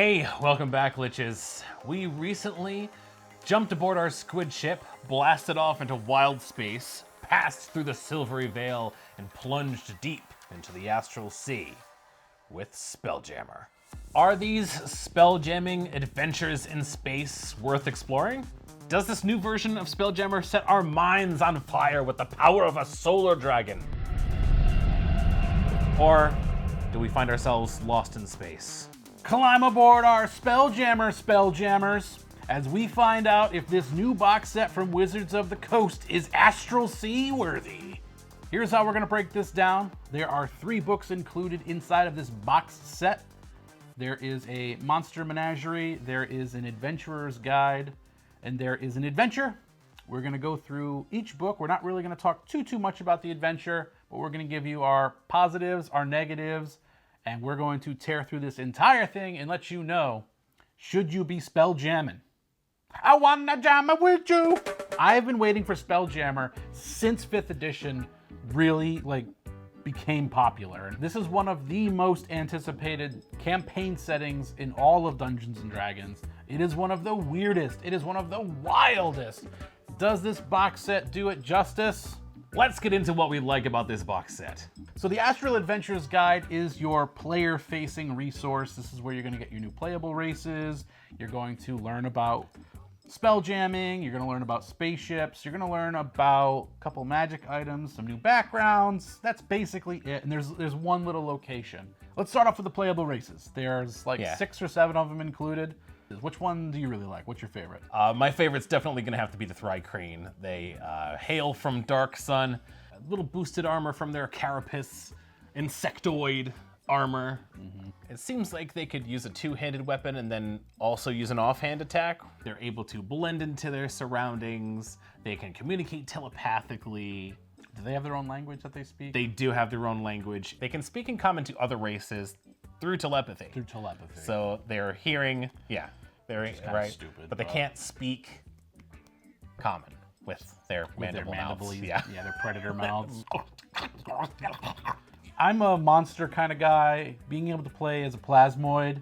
Hey, welcome back, Liches. We recently jumped aboard our squid ship, blasted off into Wildspace, passed through the silvery veil, and plunged deep into the astral sea with Spelljammer. Are these spelljamming adventures in space worth exploring? Does this new version of Spelljammer set our minds on fire with the power of a solar dragon? Or do we find ourselves lost in space? Climb aboard our Spelljammers, as we find out if this new box set from Wizards of the Coast is astral sea worthy. Here's how we're gonna break this down. There are 3 books included inside of this box set. There is a monster menagerie, there is an adventurer's guide, and there is an adventure. We're gonna go through each book. We're not really gonna talk too much about the adventure, but we're gonna give you our positives, our negatives, and we're going to tear through this entire thing and let you know, should you be spelljamming? I wanna jam it with you. I've been waiting for Spelljammer since 5th edition really became popular. This is one of the most anticipated campaign settings in all of Dungeons and Dragons. It is one of the weirdest. It is one of the wildest. Does this box set do it justice? Let's get into what we like about this box set. So the Astral Adventures Guide is your player-facing resource. This is where you're gonna get your new playable races. You're going to learn about spelljamming. You're gonna learn about spaceships. You're gonna learn about a couple magic items, some new backgrounds. That's basically it. And there's one little location. Let's start off with the playable races. There's 6 or 7 of them included. Which one do you really like? What's your favorite? My favorite's definitely going to have to be the Thri-Kreen. They hail from Dark Sun. A little boosted armor from their carapace, insectoid armor. It seems like they could use a 2-handed weapon and then also use an offhand attack. They're able to blend into their surroundings. They can communicate telepathically. Do they have their own language that they speak? They do have their own language. They can speak in common to other races through telepathy. Through telepathy. So they're hearing, they're right, stupid, but they can't speak common with their mandible mouths. Yeah, their predator mouths. I'm a monster kind of guy. Being able to play as a plasmoid.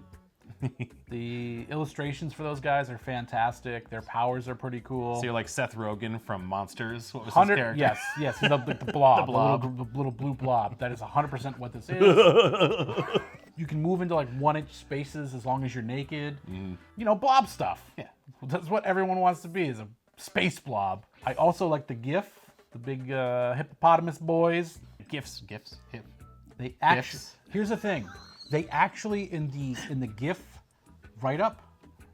The illustrations for those guys are fantastic. Their powers are pretty cool. So you're like Seth Rogen from Monsters. What was his character? Yes, the blob, the little blue blob. That is 100% what this is. You can move into 1-inch spaces as long as you're naked. You know, blob stuff. Yeah, that's what everyone wants to be, is a space blob. I also like the GIF, the big hippopotamus boys. GIFs. They actually. Here's the thing. They actually in the GIF write-up,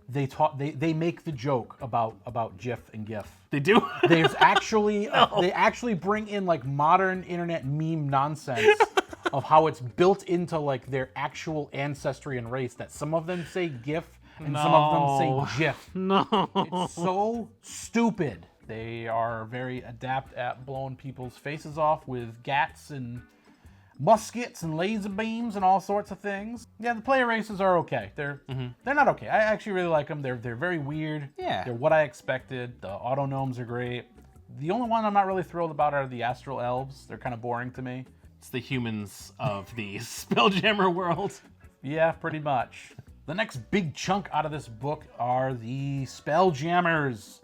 they make the joke about GIF and GIF. They do? There's actually they actually bring in modern internet meme nonsense of how it's built into their actual ancestry and race, that some of them say GIF and some of them say GIF. No. It's so stupid. They are very adept at blowing people's faces off with gats and muskets and laser beams and all sorts of things. Yeah, the player races are okay. They're not okay. I actually really like them. They're very weird. Yeah. They're what I expected. The auto gnomes are great. The only one I'm not really thrilled about are the astral elves. They're kind of boring to me. It's the humans of the Spelljammer world. Yeah, pretty much. The next big chunk out of this book are the Spelljammers.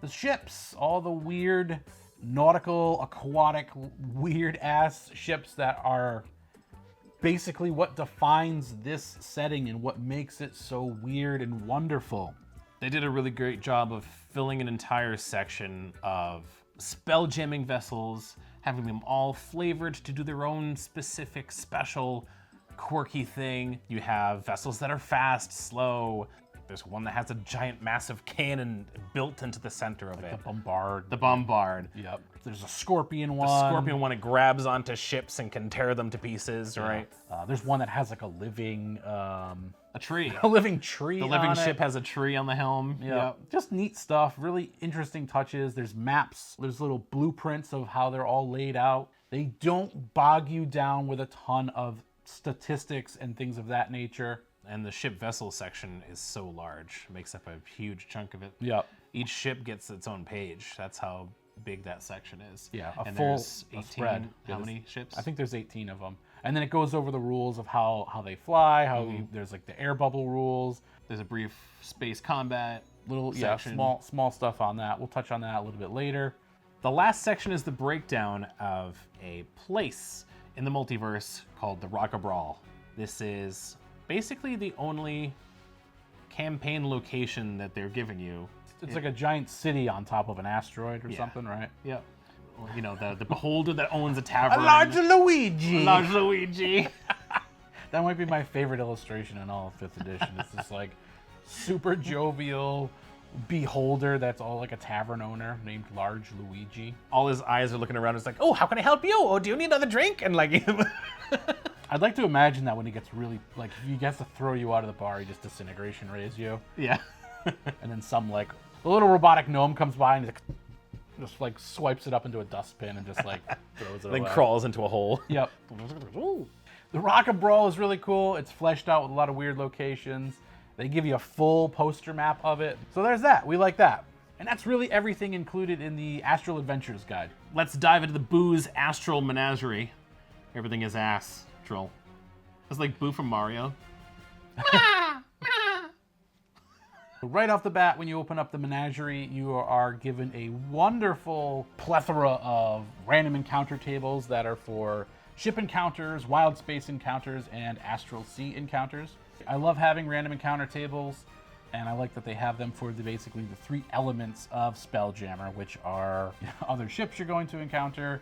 The ships, all the weird nautical, aquatic, weird-ass ships that are basically what defines this setting and what makes it so weird and wonderful. They did a really great job of filling an entire section of spelljamming vessels, having them all flavored to do their own specific, special, quirky thing. You have vessels that are fast, slow. There's one that has a giant, massive cannon built into the center of it. The Bombard. The Bombard. Yep. There's a Scorpion one. The Scorpion one, it grabs onto ships and can tear them to pieces, right? There's one that has a living... a tree. A living tree. The living ship has a tree on the helm. Yep. Just neat stuff. Really interesting touches. There's maps. There's little blueprints of how they're all laid out. They don't bog you down with a ton of statistics and things of that nature. And the ship vessel section is so large. It makes up a huge chunk of it. Yep. Each ship gets its own page. That's how big that section is. Yeah, and full there's 18. spread. How many ships? I think there's 18 of them. And then it goes over the rules of how they fly, there's like the air bubble rules. There's a brief space combat section. Small stuff on that. We'll touch on that a little bit later. The last section is the breakdown of a place in the multiverse called the Rock-a-Brawl. This is basically the only campaign location that they're giving you. It's like a giant city on top of an asteroid or something, right? Yep. You know, the beholder that owns a tavern. A large Luigi! A large Luigi. That might be my favorite illustration in all of 5th edition. It's this like super jovial beholder that's all like a tavern owner named Large Luigi. All his eyes are looking around. It's like, oh, how can I help you? Oh, do you need another drink? And like, I'd like to imagine that when he gets really, like, if he gets to throw you out of the bar, he just disintegration rays you. Yeah. And then some, like, a little robotic gnome comes by and he's like, just like swipes it up into a dustbin and just like throws it away. Then crawls into a hole. Yep. The Rock-a-Brawl is really cool. It's fleshed out with a lot of weird locations. They give you a full poster map of it. So there's that. We like that. And that's really everything included in the Astral Adventures guide. Let's dive into the Boo's Astral Menagerie. Everything is astral. It's like Boo from Mario. Right off the bat, when you open up the menagerie, you are given a wonderful plethora of random encounter tables that are for ship encounters, Wildspace encounters, and Astral Sea encounters. I love having random encounter tables, and I like that they have them for basically the 3 elements of Spelljammer, which are other ships you're going to encounter,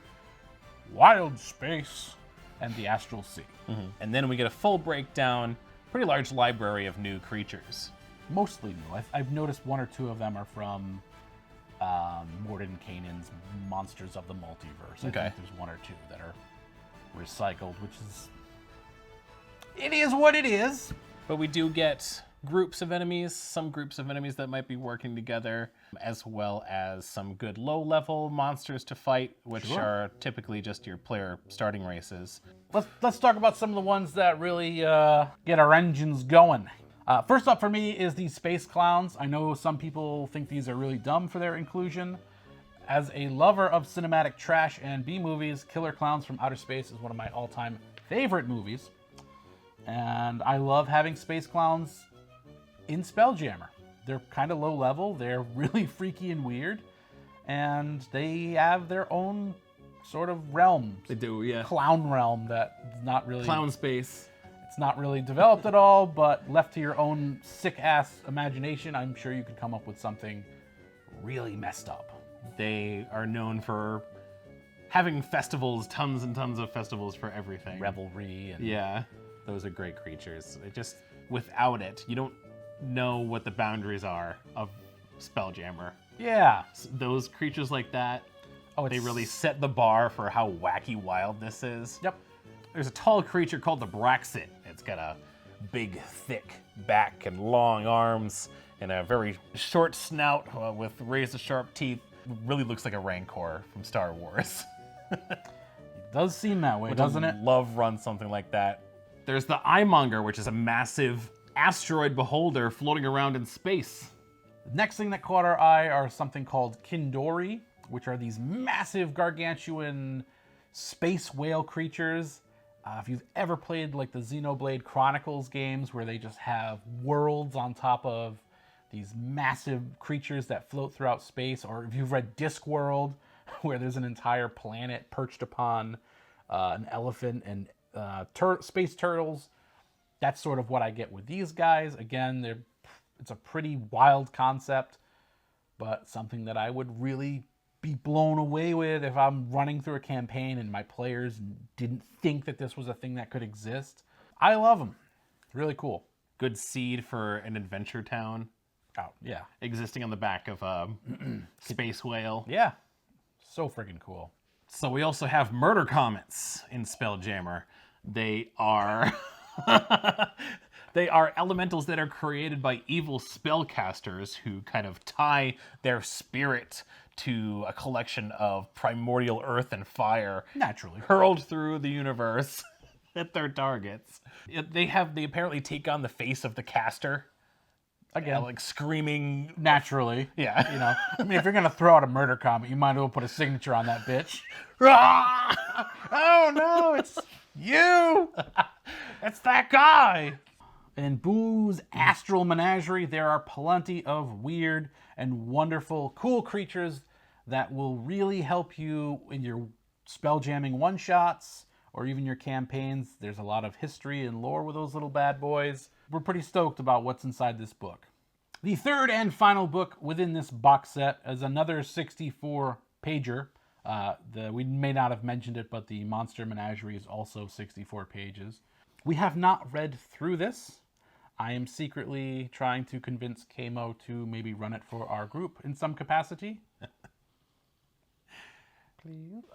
Wildspace, and the Astral Sea. Mm-hmm. And then we get a full breakdown, pretty large library of new creatures. Mostly new. I've noticed 1 or 2 of them are from Morden Kanan's Monsters of the Multiverse. I think there's 1 or 2 that are recycled, which is... It is what it is! But we do get groups of enemies, some groups of enemies that might be working together, as well as some good low-level monsters to fight, which are typically just your player starting races. Let's talk about some of the ones that really get our engines going. First up for me is the Space Clowns. I know some people think these are really dumb for their inclusion. As a lover of cinematic trash and B-movies, Killer Clowns from Outer Space is one of my all-time favorite movies. And I love having Space Clowns in Spelljammer. They're kind of low level, they're really freaky and weird, and they have their own sort of realm. They do, yeah. Clown realm that's not really... Clown space. It's not really developed at all, but left to your own sick-ass imagination, I'm sure you could come up with something really messed up. They are known for having festivals, tons and tons of festivals for everything. Revelry. And yeah, those are great creatures. It just, without it, you don't know what the boundaries are of Spelljammer. Yeah. Those creatures like that, they really set the bar for how wacky wild this is. Yep. There's a tall creature called the Braxit. It's got a big, thick back and long arms and a very short snout with razor-sharp teeth. Really looks like a Rancor from Star Wars. It does seem that way, doesn't it? Love run something like that. There's the Eyemonger, which is a massive asteroid beholder floating around in space. The next thing that caught our eye are something called Kindori, which are these massive, gargantuan space whale creatures. If you've ever played like the Xenoblade Chronicles games where they just have worlds on top of these massive creatures that float throughout space, or if you've read Discworld where there's an entire planet perched upon an elephant and space turtles, that's sort of what I get with these guys. Again, it's a pretty wild concept, but something that I would really be blown away with if I'm running through a campaign and my players didn't think that this was a thing that could exist. I love them. It's really cool. Good seed for an adventure town. Oh, yeah. Existing on the back of a space whale. Yeah. So freaking cool. So we also have murder comets in Spelljammer. They are... They are elementals that are created by evil spellcasters who kind of tie their spirit to a collection of primordial earth and fire. Naturally. Hurled through the universe at their targets. They apparently take on the face of the caster. Again. Like screaming. Naturally. Yeah. You know, I mean, if you're going to throw out a murder comet, you might as well put a signature on that bitch. Oh no, You! It's that guy! In Boo's Astral Menagerie, there are plenty of weird and wonderful, cool creatures that will really help you in your spelljamming one-shots or even your campaigns. There's a lot of history and lore with those little bad boys. We're pretty stoked about what's inside this book. The third and final book within this box set is another 64-pager. We may not have mentioned it, but the Monster Menagerie is also 64 pages. We have not read through this. I am secretly trying to convince KMo to maybe run it for our group in some capacity.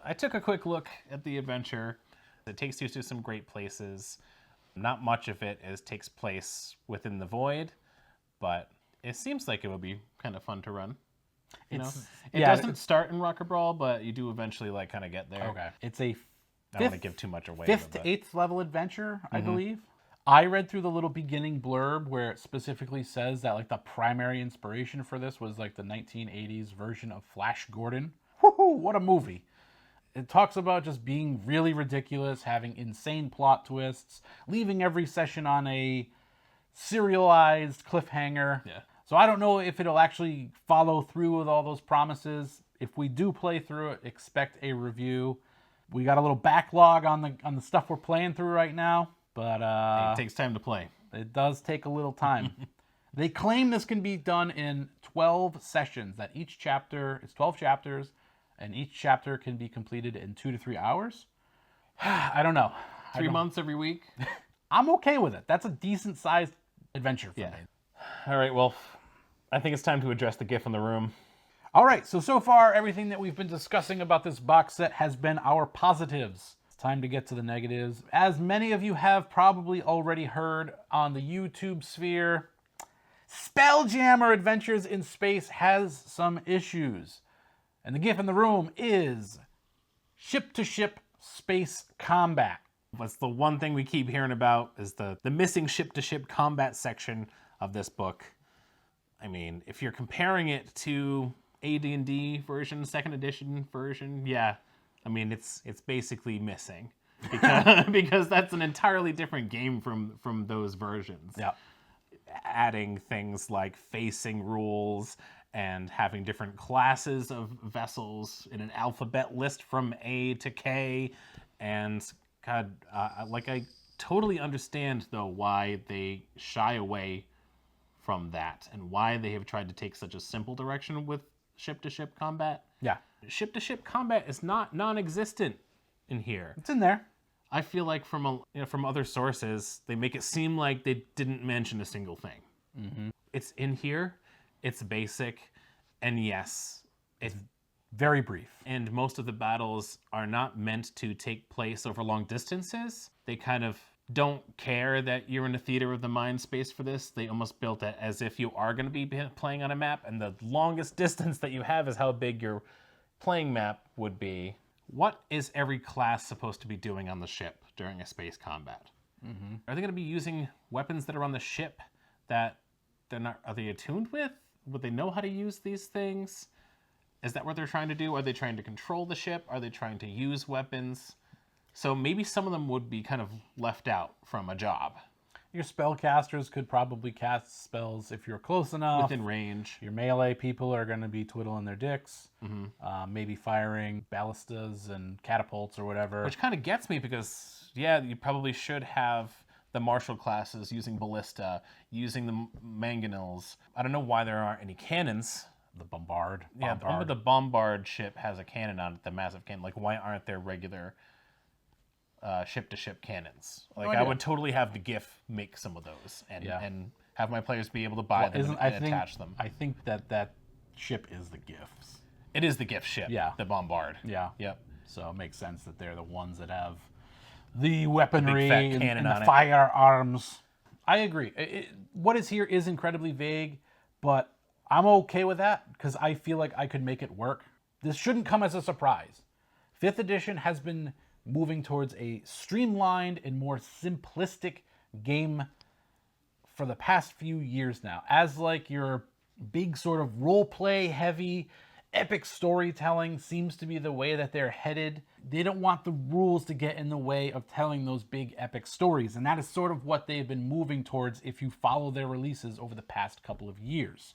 I took a quick look at the adventure. It takes you to some great places. Not much of it takes place within the void, but it seems like it would be kind of fun to run. It doesn't start in Rock 'n' Brawl, but you do eventually like kind of get there. Okay. It's a I don't want to give too much away. 5th to 8th level adventure, I believe. I read through the little beginning blurb where it specifically says that like the primary inspiration for this was like the 1980s version of Flash Gordon. Woohoo, what a movie. It talks about just being really ridiculous, having insane plot twists, leaving every session on a serialized cliffhanger. Yeah. So I don't know if it'll actually follow through with all those promises. If we do play through it, expect a review. We got a little backlog on the stuff we're playing through right now, but It takes time to play. it does take a little time. They claim this can be done in 12 sessions, that each chapter is 12 chapters, and each chapter can be completed in 2 to 3 hours. I don't know. 3 months every week. I'm okay with it. That's a decent-sized adventure for me. All right, well, I think it's time to address the GIF in the room. All right, so far, everything that we've been discussing about this box set has been our positives. It's time to get to the negatives. As many of you have probably already heard on the YouTube sphere, Spelljammer Adventures in Space has some issues. And the GIF in the room is ship-to-ship space combat. What's the one thing we keep hearing about is the missing ship-to-ship combat section of this book. I mean, if you're comparing it to AD&D version, 2nd edition version, yeah. I mean, it's basically missing. Because that's an entirely different game from those versions. Yeah. Adding things like facing rules and having different classes of vessels in an alphabet list from A to K. And God, I totally understand, though, why they shy away from that and why they have tried to take such a simple direction with ship-to-ship combat. Yeah. Ship-to-ship combat is not non-existent in here. It's in there. I feel like from other sources, they make it seem like they didn't mention a single thing. Mm-hmm. It's in here, it's basic, and yes, it's very brief. And most of the battles are not meant to take place over long distances. They kind of don't care that you're in a theater of the mind space for this. They almost built it as if you are going to be playing on a map, and the longest distance that you have is how big your playing map would be. What is every class supposed to be doing on the ship during a space combat? Mm-hmm. Are they going to be using weapons that are on the ship that they're not? Are they attuned with? Would they know how to use these things? Is that what they're trying to do? Are they trying to control the ship? Are they trying to use weapons? So maybe some of them would be kind of left out from a job. Your spellcasters could probably cast spells if you're close enough. Within range. Your melee people are going to be twiddling their dicks. Mm-hmm. Maybe firing ballistas and catapults or whatever. Which kind of gets me because, yeah, you probably should have the martial classes using ballista, using the mangonels. I don't know why there aren't any cannons. The bombard. Yeah, the bombard ship has a cannon on it, the massive cannon. Like, why aren't there regular ship-to-ship cannons? Like, I would totally have the GIF make some of those and have my players be able to buy them and attach them. I think that ship is the GIFs. It is the GIF ship, yeah. The bombard. Yeah. Yep. So it makes sense that they're the ones that have the weaponry and the on firearms. I agree. What is here is incredibly vague, but I'm okay with that because I feel like I could make it work. This shouldn't come as a surprise. 5th edition has been moving towards a streamlined and more simplistic game for the past few years now. As like your big sort of role play heavy Epic storytelling seems to be the way that they're headed. They don't want the rules to get in the way of telling those big epic stories. And that is sort of what they've been moving towards if you follow their releases over the past couple of years.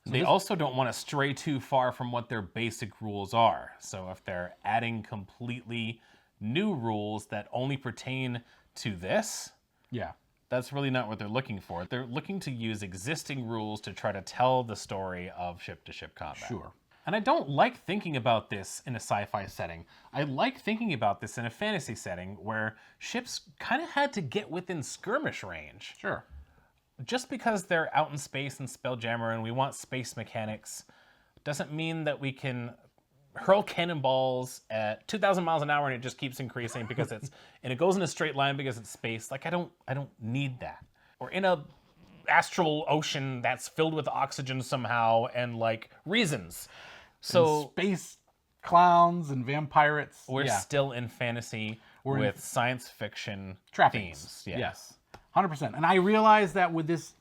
So they also don't want to stray too far from what their basic rules are. So if they're adding completely new rules that only pertain to this, yeah, that's really not what they're looking for. They're looking to use existing rules to try to tell the story of ship-to-ship combat. Sure. And I don't like thinking about this in a sci-fi setting. I like thinking about this in a fantasy setting where ships kind of had to get within skirmish range. Sure. Just because they're out in space in Spelljammer and we want space mechanics doesn't mean that we can hurl cannonballs at 2,000 miles an hour and it just keeps increasing because it's and it goes in a straight line because it's space. Like I don't need that. Or in a astral ocean that's filled with oxygen somehow and like reasons. So and space clowns and vampirates. We're still in fantasy with science fiction trappings. Themes. Yeah. Yes, 100%. And I realize that with this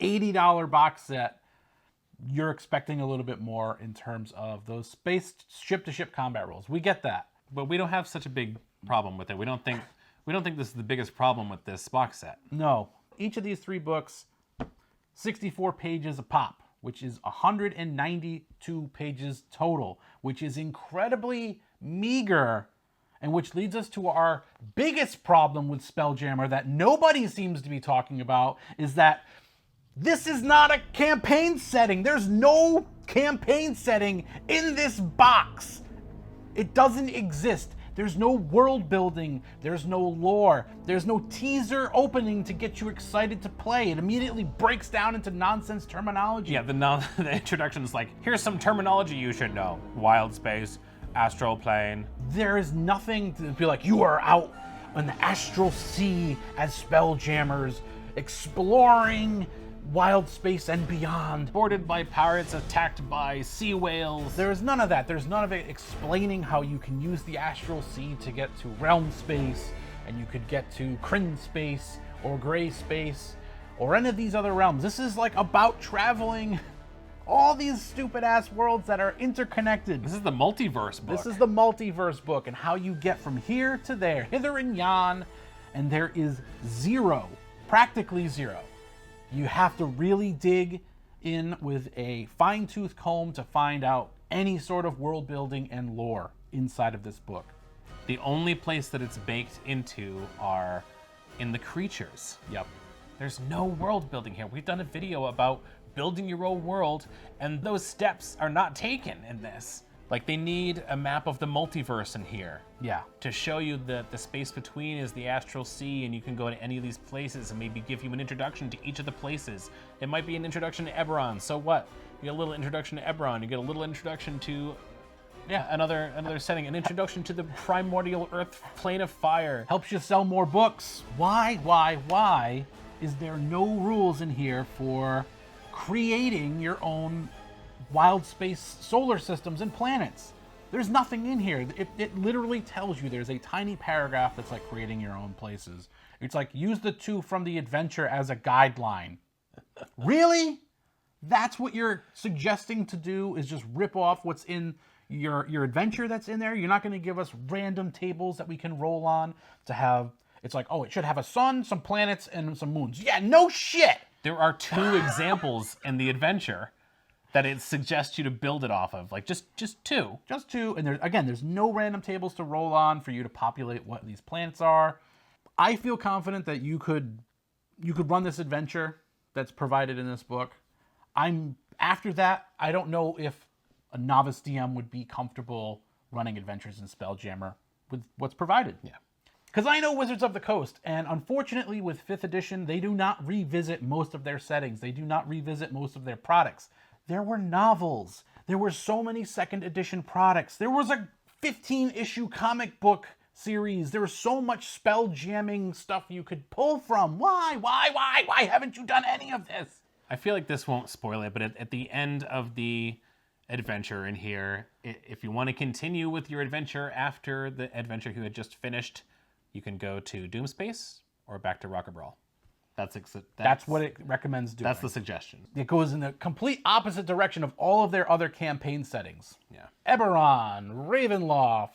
$80 box set, you're expecting a little bit more in terms of those space ship-to-ship combat rules. We get that, but we don't have such a big problem with it. We don't think this is the biggest problem with this box set. No, each of these 3 books, 64 pages a pop, which is 192 pages total, which is incredibly meager, and which leads us to our biggest problem with Spelljammer that nobody seems to be talking about, is that this is not a campaign setting. There's no campaign setting in this box. It doesn't exist. There's no world building. There's no lore. There's no teaser opening to get you excited to play. It immediately breaks down into nonsense terminology. Yeah, the introduction is like, here's some terminology you should know. Wildspace, astral plane. There is nothing to be like, you are out on the astral sea as Spelljammers, exploring wild space and beyond. Boarded by pirates, attacked by sea whales. There's none of that. There's none of it explaining how you can use the astral sea to get to realm space, and you could get to Kryn space, or gray space, or any of these other realms. This is like about traveling all these stupid ass worlds that are interconnected. This is the multiverse book. This is the multiverse book, and how you get from here to there, hither and yon, and there is zero, practically zero. You have to really dig in with a fine-tooth comb to find out any sort of world building and lore inside of this book. The only place that it's baked into are in the creatures. Yep. There's no world building here. We've done a video about building your own world, and those steps are not taken in this. Like, they need a map of the multiverse in here. Yeah. To show you that the space between is the astral sea, and you can go to any of these places and maybe give you an introduction to each of the places. It might be an introduction to Eberron. So what? You get a little introduction to Eberron. You get a little introduction to another setting. An introduction to the primordial earth plane of fire. Helps you sell more books. Why is there no rules in here for creating your own wild space solar systems and planets? There's nothing in here. It literally tells you, there's a tiny paragraph that's like creating your own places. It's like, use the 2 from the adventure as a guideline. Really? That's what you're suggesting to do, is just rip off what's in your adventure that's in there? You're not going to give us random tables that we can roll on to have, it's like, oh, it should have a sun, some planets, and some moons. Yeah, no shit! There are 2 examples in the adventure that it suggests you to build it off of. Like, just 2. Just 2, and there's no random tables to roll on for you to populate what these planets are. I feel confident that you could run this adventure that's provided in this book. After that, I don't know if a novice DM would be comfortable running adventures in Spelljammer with what's provided. Yeah. Because I know Wizards of the Coast, and unfortunately with 5th edition, they do not revisit most of their settings. They do not revisit most of their products. There were novels. There were so many 2nd edition products. There was a 15-issue comic book series. There was so much spell jamming stuff you could pull from. Why haven't you done any of this? I feel like this won't spoil it, but at the end of the adventure in here, if you want to continue with your adventure after the adventure you had just finished, you can go to Doomspace or back to Rocket Brawl. That's what it recommends doing. That's the suggestion. It goes in the complete opposite direction of all of their other campaign settings. Yeah. Eberron, Ravenloft,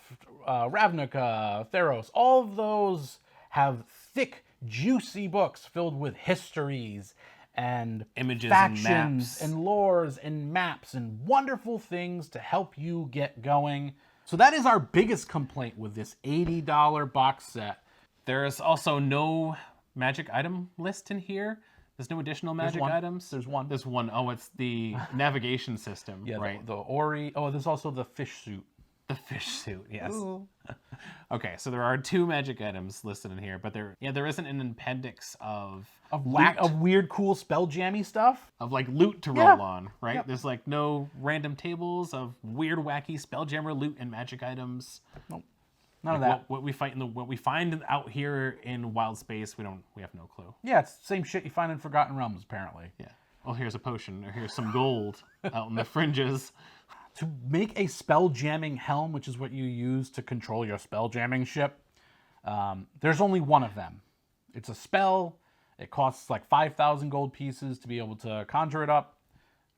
Ravnica, Theros, all of those have thick, juicy books filled with histories and images factions and maps and lores and maps and wonderful things to help you get going. So that is our biggest complaint with this $80 box set. There is also no magic item list in here. There's no additional magic items. There's one. There's one. Oh, it's the navigation system, Yeah, right? The Ori. Oh, there's also the fish suit. The fish suit, yes. Ooh. Okay, so there are 2 magic items listed in here, but there isn't an appendix of weird, cool spelljammy stuff. of like loot to roll on, right? Yep. There's like no random tables of weird, wacky spelljammer loot and magic items. Nope. None of Like that. what we find out here in Wildspace, we have no clue. Yeah, it's the same shit you find in Forgotten Realms, apparently. Yeah. Oh, here's a potion, or here's some gold out in the fringes. To make a spell jamming helm, which is what you use to control your spell jamming ship, there's only one of them. It's a spell. It costs like 5,000 gold pieces to be able to conjure it up.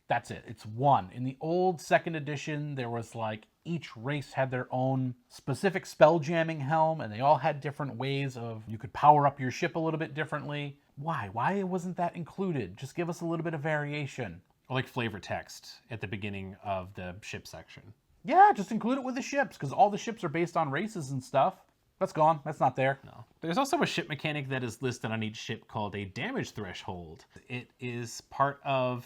That's it. It's one. In the old 2nd edition, there was like each race had their own specific spell jamming helm, and they all had different ways of you could power up your ship a little bit differently. Why? Why wasn't that included? Just give us a little bit of variation. Or like flavor text at the beginning of the ship section. Yeah, just include it with the ships, because all the ships are based on races and stuff. That's gone. That's not there. No. There's also a ship mechanic that is listed on each ship called a damage threshold. It is part of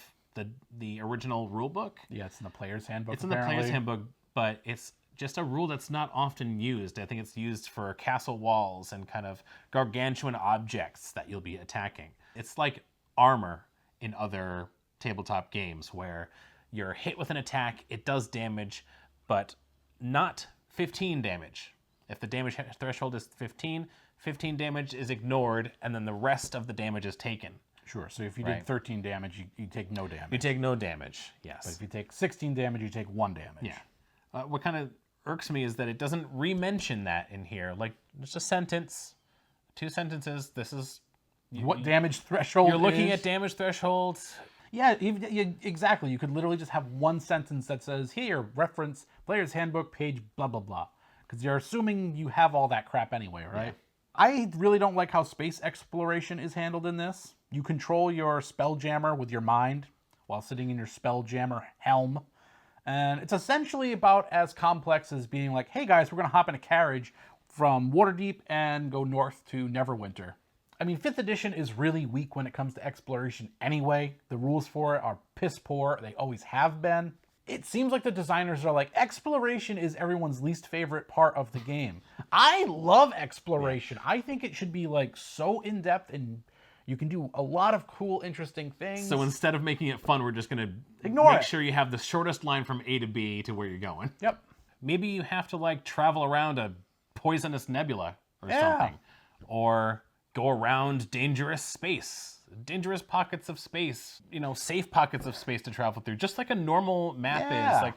the original rule book. Yeah, it's in the player's handbook. It's in the player's handbook, but it's just a rule that's not often used. I think it's used for castle walls and kind of gargantuan objects that you'll be attacking. It's like armor in other tabletop games where you're hit with an attack, it does damage, but not 15 damage. If the damage threshold is 15 damage is ignored, and then the rest of the damage is taken. Sure, so if you did 13 damage, you take no damage. You take no damage, yes. But if you take 16 damage, you take 1 damage. Yeah. What kind of irks me is that it doesn't re-mention that in here. Like, just a sentence, 2 sentences, this is... What damage threshold You're looking is. at damage thresholds. Yeah, exactly. You could literally just have one sentence that says, here, reference player's handbook, page blah, blah, blah. Because you're assuming you have all that crap anyway, right? Yeah. I really don't like how space exploration is handled in this. You control your Spelljammer with your mind while sitting in your Spelljammer helm. And it's essentially about as complex as being like, hey guys, we're going to hop in a carriage from Waterdeep and go north to Neverwinter. I mean, 5th edition is really weak when it comes to exploration anyway. The rules for it are piss poor. They always have been. It seems like the designers are like, exploration is everyone's least favorite part of the game. I love exploration. I think it should be like so in-depth and you can do a lot of cool, interesting things. So instead of making it fun, we're just going to make sure you have the shortest line from A to B to where you're going. Yep. Maybe you have to like travel around a poisonous nebula or something. Or go around dangerous pockets of space, safe pockets of space to travel through, just like a normal map is, like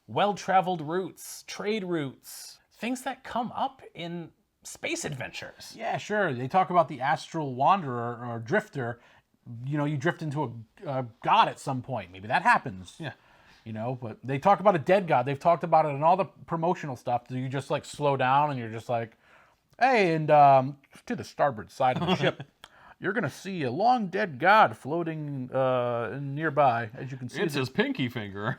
well-traveled routes, trade routes, things that come up in space adventures. Yeah, sure. They talk about the astral wanderer or drifter. You drift into a god at some point. Maybe that happens. Yeah. But they talk about a dead god. They've talked about it in all the promotional stuff. Do you just like slow down and you're just like, hey, and to the starboard side of the ship, you're going to see a long dead god floating nearby, as you can see. It's his pinky finger.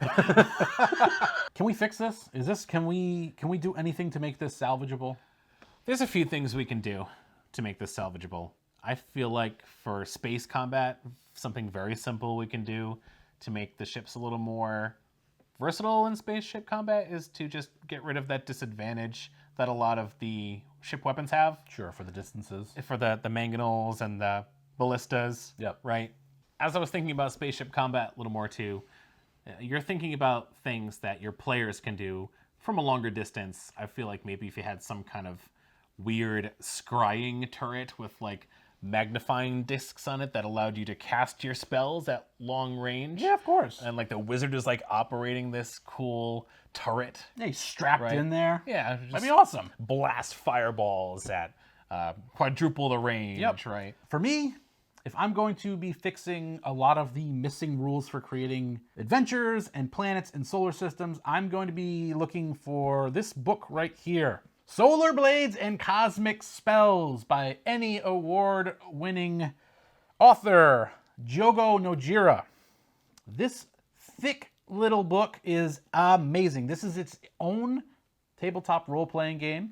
Can we fix this? Can we do anything to make this salvageable? There's a few things we can do to make this salvageable. I feel like for space combat, something very simple we can do to make the ships a little more versatile in spaceship combat is to just get rid of that disadvantage that a lot of the ship weapons have. Sure, for the distances. For the mangonels and the ballistas. Yep. Right? As I was thinking about spaceship combat a little more too, you're thinking about things that your players can do from a longer distance. I feel like maybe if you had some kind of weird scrying turret with like magnifying discs on it that allowed you to cast your spells at long range. Yeah, of course. And like the wizard is like operating this cool turret. Yeah, he's strapped in there. Yeah. That'd be awesome. Blast fireballs at quadruple the range, right? For me, If I'm going to be fixing a lot of the missing rules for creating adventures and planets and solar systems, I'm going to be looking for this book right here. Solar Blades and Cosmic Spells by Emmy Award-winning author Jogo Nojira. This thick little book is amazing. This is its own tabletop role-playing game,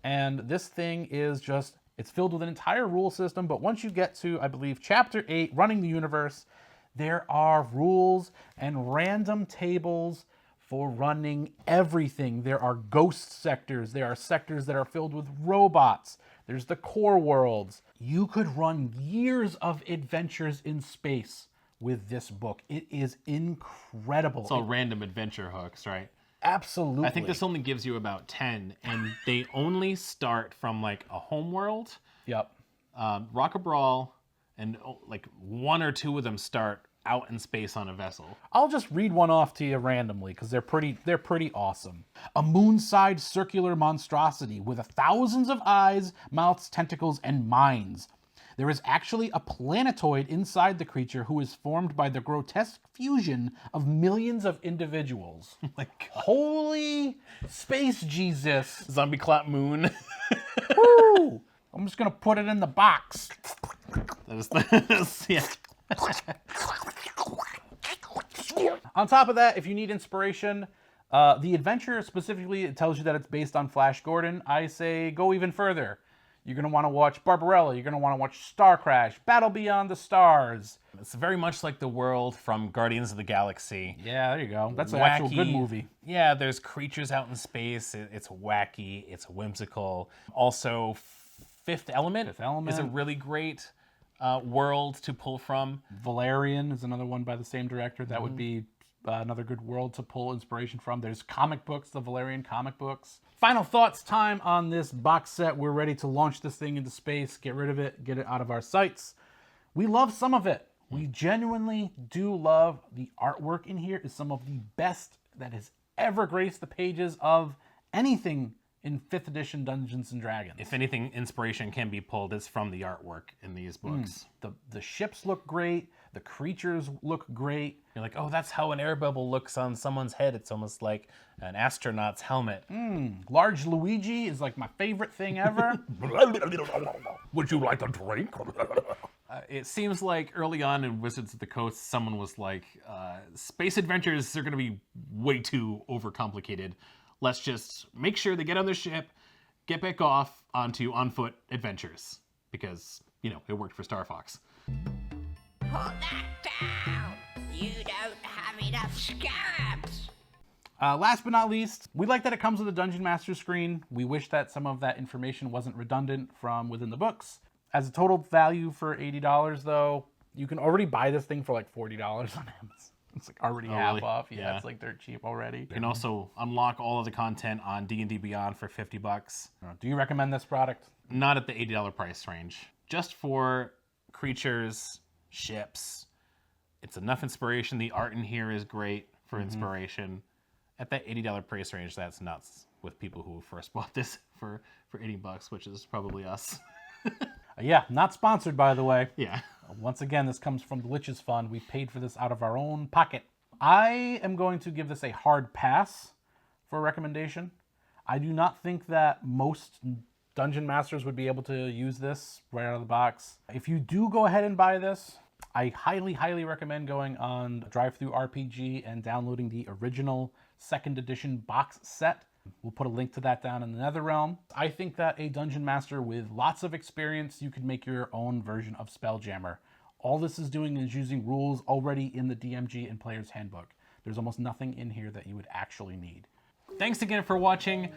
and this thing is just, it's filled with an entire rule system, but once you get to, I believe, Chapter 8, Running the Universe, there are rules and random tables for running everything. There are ghost sectors. There are sectors that are filled with robots. There's the core worlds. You could run years of adventures in space with this book. It is incredible. It's all random adventure hooks, right? Absolutely. I think this only gives you about 10, and they only start from like a home world. Yep. Rock a Brawl, and like 1 or 2 of them start out in space on a vessel. I'll just read one off to you randomly because they're pretty awesome. A moon-side circular monstrosity with thousands of eyes, mouths, tentacles, and minds. There is actually a planetoid inside the creature who is formed by the grotesque fusion of millions of individuals. Oh my God. Holy space Jesus. Zombie clap moon. Woo! I'm just gonna put it in the box. Yeah. On top of that, if you need inspiration, the adventure specifically, it tells you that it's based on Flash Gordon. I say go even further. You're going to want to watch Barbarella. You're going to want to watch Star Crash, Battle Beyond the Stars. It's very much like the world from Guardians of the Galaxy. Yeah, there you go. That's an Wacky. actual good movie. Yeah, there's creatures out in space. It's wacky. It's whimsical. Also, Fifth Element is a really great world to pull from. Valerian is another one by the same director. That would be another good world to pull inspiration from. There's comic books, the Valerian comic books. Final thoughts time on this box set. We're ready to launch this thing into space, get rid of it, get it out of our sights. We love some of it. We genuinely do love the artwork in here. Is some of the best that has ever graced the pages of anything in 5th edition Dungeons & Dragons. If anything, inspiration can be pulled, it's from the artwork in these books. The ships look great. The creatures look great. You're like, oh, that's how an air bubble looks on someone's head. It's almost like an astronaut's helmet. Large Luigi is like my favorite thing ever. Would you like a drink? It seems like early on in Wizards of the Coast, someone was like, space adventures are going to be way too overcomplicated. Let's just make sure they get on their ship, get back off onto on-foot adventures. Because, you know, it worked for Star Fox. Hold that down! You don't have enough scabs! Last but not least, we like that it comes with a Dungeon Master screen. We wish that some of that information wasn't redundant from within the books. As a total value for $80, though, you can already buy this thing for like $40 on Amazon. It's like already half off. Yeah, it's like they're cheap already. You can also unlock all of the content on D&D Beyond for $50. Do you recommend this product? Not at the $80 price range. Just for creatures, ships. It's enough inspiration. The art in here is great for inspiration. At that $80 price range, that's nuts with people who first bought this for $80, which is probably us. Yeah, not sponsored, by the way. Yeah. Once again, this comes from the Lich's Fund. We paid for this out of our own pocket. I am going to give this a hard pass for a recommendation. I do not think that most Dungeon Masters would be able to use this right out of the box. If you do go ahead and buy this, I highly, highly recommend going on Drive-Thru RPG and downloading the original 2nd edition box set. We'll put a link to that down in the Netherrealm. I think that a Dungeon Master with lots of experience, you could make your own version of Spelljammer. All this is doing is using rules already in the DMG and Player's Handbook. There's almost nothing in here that you would actually need. Thanks again for watching.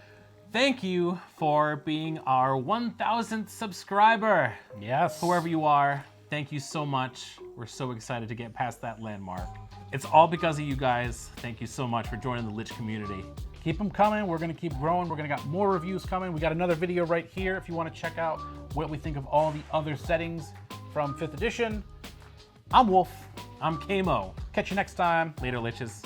Thank you for being our 1,000th subscriber. Yes. Whoever you are, thank you so much. We're so excited to get past that landmark. It's all because of you guys. Thank you so much for joining the Lich community. Keep them coming. We're going to keep growing. We're going to got more reviews coming. We got another video right here if you want to check out what we think of all the other settings from 5th edition. I'm Wolf. I'm KMo. Catch you next time. Later, Liches.